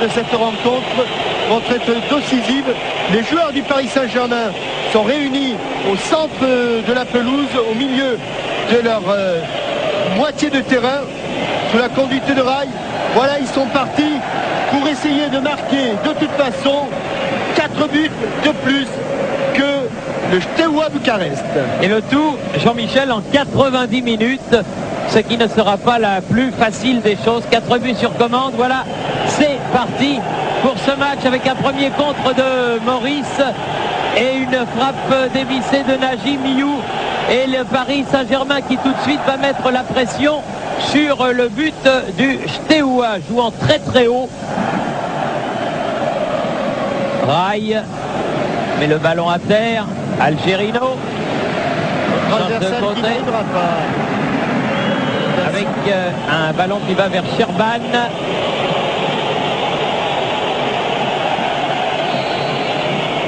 de cette rencontre vont être décisives. Les joueurs du Paris Saint-Germain sont réunis au centre de la pelouse, au milieu de leur moitié de terrain, sous la conduite de Rai. Voilà, ils sont partis pour essayer de marquer de toute façon 4 buts de plus que le Steaua Bucarest. Et le tout, Jean-Michel, en 90 minutes, ce qui ne sera pas la plus facile des choses. 4 buts sur commande, voilà, c'est parti pour ce match avec un premier contre de Maurice et une frappe dévissée de Najim Miou. Et le Paris Saint-Germain qui tout de suite va mettre la pression sur le but du Steaua, jouant très très haut. Rai met le ballon à terre. Algerino avec un ballon qui va vers Sherban.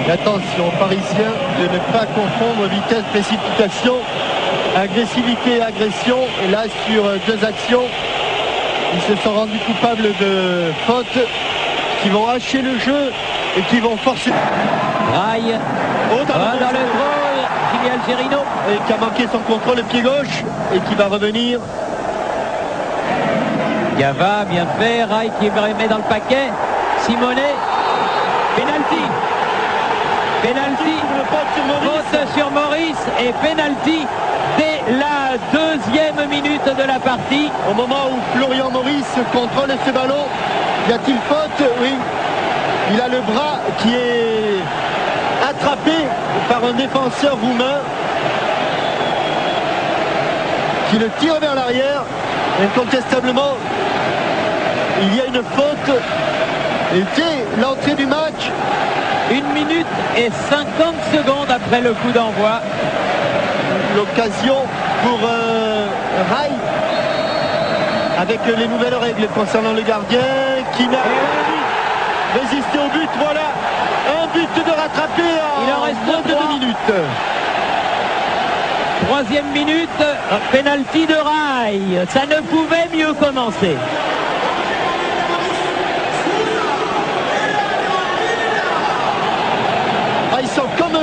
Attention aux Parisiens de ne pas confondre vitesse, précipitation, agressivité et agression. Et là, sur 2 actions, ils se sont rendus coupables de fautes qui vont hacher le jeu et qui vont forcer. Rai dans le gros, Jimmy Algerino. Et qui a manqué son contrôle le pied gauche et qui va revenir. Gava, bien fait. Rai qui met dans le paquet. Simonet. Penalty. Faute sur Maurice et penalty dès la 2e minute de la partie. Au moment où Florian Maurice contrôle ce ballon, y a-t-il faute? Oui. Il a le bras qui est attrapé par un défenseur roumain qui le tire vers l'arrière. Incontestablement, il y a une faute. Et dès l'entrée du match, 1 minute et 50 secondes après le coup d'envoi. L'occasion pour Rai avec les nouvelles règles concernant le gardien qui n'a résisté au but. Voilà, un but de rattrapé en moins de 2 minutes. 3e minute, penalty de Rai. Ça ne pouvait mieux commencer. Ils sont comme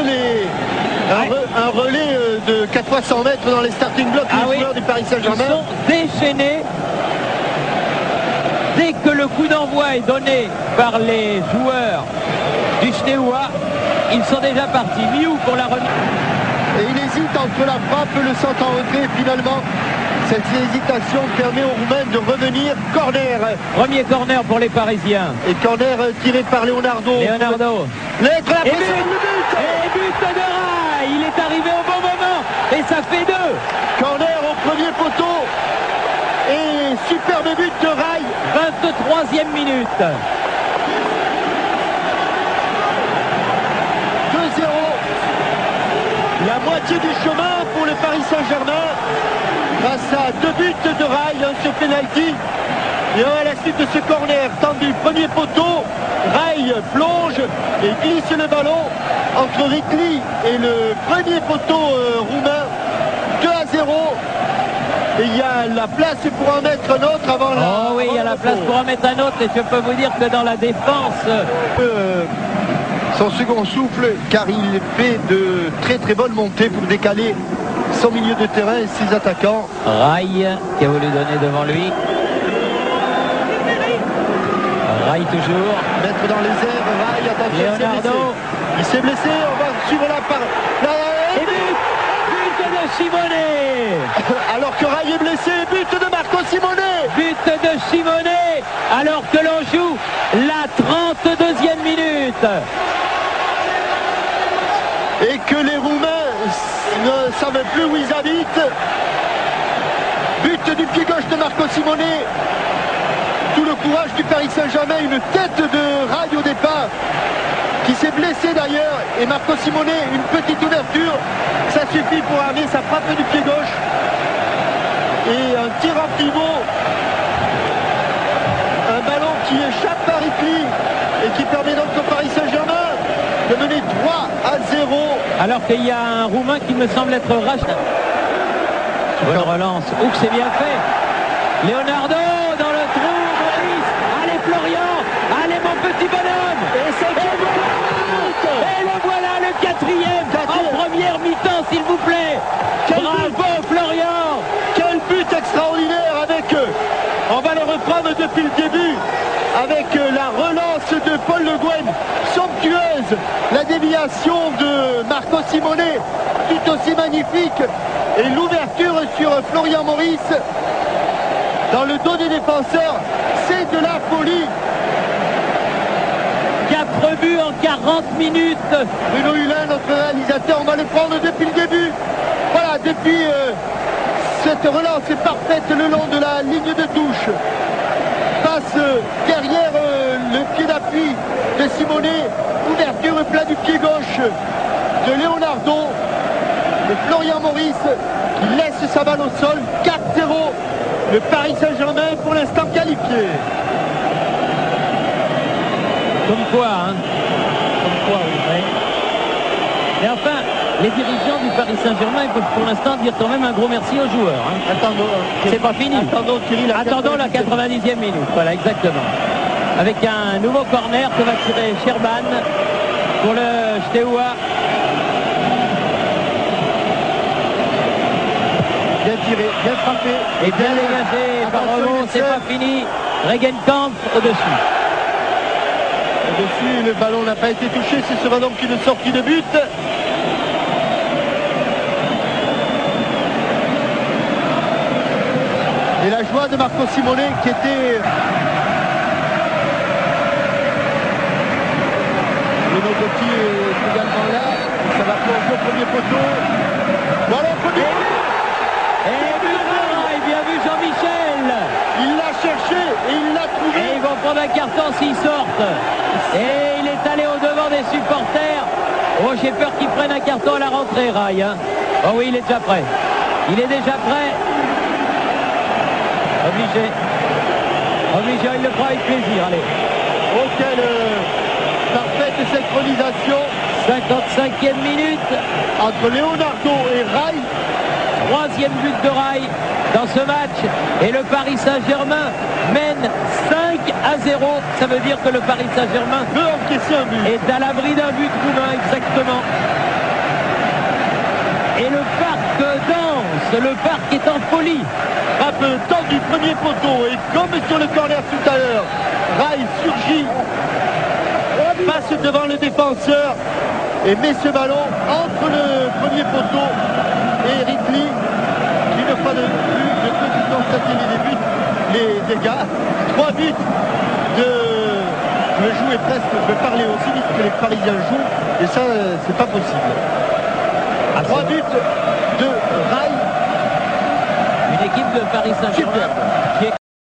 un relais de 4 fois 100 mètres dans les starting blocks, les joueurs du Paris Saint-Germain. Ils sont déchaînés. Dès que le coup d'envoi est donné par les joueurs du Steaua, ils sont déjà partis. Miou pour la remise. Et il hésite entre la frappe, le centre en retrait. Finalement, cette hésitation permet aux Roumains de revenir. Corner. Premier corner pour les Parisiens. Et corner tiré par Leonardo. Et but de Rai. Il est arrivé au bon moment. Et ça fait 2. Corner au premier poteau. Et superbe but de Rai. 23e minute. 2-0. La moitié du chemin pour le Paris Saint-Germain. Grâce à 2 buts de Rai, un sur penalty. Et à la suite de ce corner tendu premier poteau, Rai plonge et glisse le ballon entre Rikli et le premier poteau roumain. 2-0. Et il y a la place pour en mettre un autre avant la... Oh oui, il y a la place pour en mettre un autre. Et je peux vous dire que dans la défense... son second souffle, car il fait de très très bonnes montées pour décaler son milieu de terrain et ses attaquants. Rai qui a voulu donner devant lui. Rai toujours. Mettre dans les airs, Rai, attention, Leonardo. Il s'est blessé, on va suivre la part. Et but de Simonet. Alors que Rai est blessé, but de Marco Simonet. But de Simonet, alors que l'on joue la 32e minute. Et que les Roumains ne savent plus où ils habitent. But du pied gauche de Marco Simonet. Tout le courage du Paris Saint-Germain, une tête de Rai au départ, qui s'est blessé d'ailleurs, et Marco Simonet, une petite ouverture, ça suffit pour armer sa frappe du pied gauche. Et un tir en pivot, un ballon qui échappe à Rikli et qui permet donc au Paris Saint-Germain de mener 3-0. Alors qu'il y a un Roumain qui me semble être Rachid. Bonne relance, que c'est bien fait. Leonardo dans le trou, Maurice, allez Florian, allez avec la relance de Paul Le Guen, somptueuse, la déviation de Marco Simone, tout aussi magnifique, et l'ouverture sur Florian Maurice dans le dos des défenseurs, c'est de la folie. 4 buts en 40 minutes. Bruno Hulin, notre réalisateur, on va le prendre depuis le début. Voilà, depuis cette relance est parfaite le long de la ligne de touche. Passe derrière le pied d'appui de Simone, ouverture plat du pied gauche de Leonardo. Et Florian Maurice qui laisse sa balle au sol. 4-0. Le Paris Saint-Germain pour l'instant qualifié. Comme quoi, hein. Comme quoi, oui. Et enfin, les dirigeants du Paris Saint-Germain peuvent pour l'instant dire quand même un gros merci aux joueurs. Hein. Attendons, c'est pas fini. Attendons la 90e minute. Voilà, exactement. Avec un nouveau corner que va tirer Sherban pour le Steaua. Bien tiré, bien frappé. Et bien dégagé par Remond, c'est pas fini. Regenkamp au-dessus. Au-dessus, le ballon n'a pas été touché, ce sera donc une sortie de but. Et la joie de Marco Simone qui était... Bruno Gotti est également là. Ça va plonger au premier poteau. Ballon premier. Et bien vu Jean-Michel. Il l'a cherché et il l'a trouvé. Et ils vont prendre un carton s'ils sortent. Et il est allé au-devant des supporters. Oh, j'ai peur qu'ils prennent un carton à la rentrée, Rai. Hein. Oh oui, il est déjà prêt. Il est déjà prêt. Obligé. Obligé, il le prend avec plaisir. Allez. Oh, quelle parfaite synchronisation. 55e minute. Entre Leonardo et Rai. 3e but de Rai dans ce match. Et le Paris Saint-Germain mène 5-0. Ça veut dire que le Paris Saint-Germain peut encaisser un but. Est à l'abri d'un but roumain, exactement. Et le parc danse. Le parc est en folie. Frappe temps du premier poteau. Et comme sur le corner tout à l'heure, Rai surgit, passe devant le défenseur et met ce ballon entre le premier poteau et Ridley, qui ne pas de plus de que constater les dégâts. 3 buts de... Le jeu est presque, je vais parler aussi vite que les Parisiens jouent, et ça, c'est pas possible. 3 buts de Rai. Une équipe de Paris Saint-Germain.